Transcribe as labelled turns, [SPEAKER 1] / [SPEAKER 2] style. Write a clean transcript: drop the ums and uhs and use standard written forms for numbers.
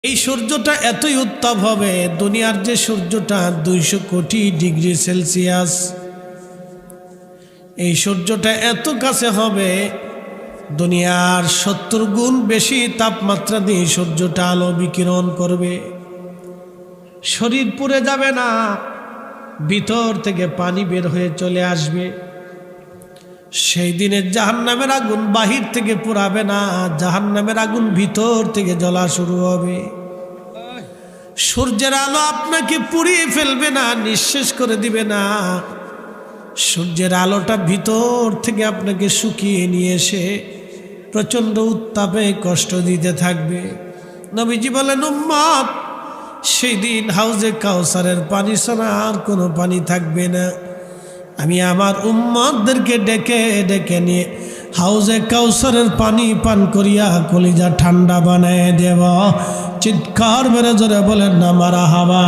[SPEAKER 1] এই সূর্যটা এতই উত্তাপ হবে, দুনিয়ার যে সূর্যটা 200 কোটি ডিগ্রি সেলসিয়াস, এই সূর্যটা এত কাছে হবে, দুনিয়ার 70 গুণ বেশি তাপমাত্রা দিয়ে সূর্যটা আলো বিকিরণ করবে। শরীর পুড়ে যাবে না, ভিতর থেকে পানি বের হয়ে চলে আসবে। সেই দিনে জাহান্নামের আগুন বাহির থেকে পোড়াবে না, জাহান্নামের আগুন ভিতর থেকে জ্বলা শুরু হবে। সূর্যের আলো আপনাকে পুড়িয়ে ফেলবে না, নিঃশেষ করে দিবে না। সূর্যের আলোটা ভিতর থেকে আপনাকে শুকিয়ে নিয়ে এসে প্রচণ্ড উত্তাপে কষ্ট দিতে থাকবে। নবীজি বলেন, উম্মত, সেই দিন হাউজে কাউসারের পানি ছাড়া আর কোনো পানি থাকবে না। আমি আমার উম্মতদেরকে ডেকে ডেকে নিয়ে হাউজে কাউসারের পানি পান করিয়া কলিজা ঠান্ডা বানায় দেব। চিৎকার মেরে জোরে বলেন না মারহাবা।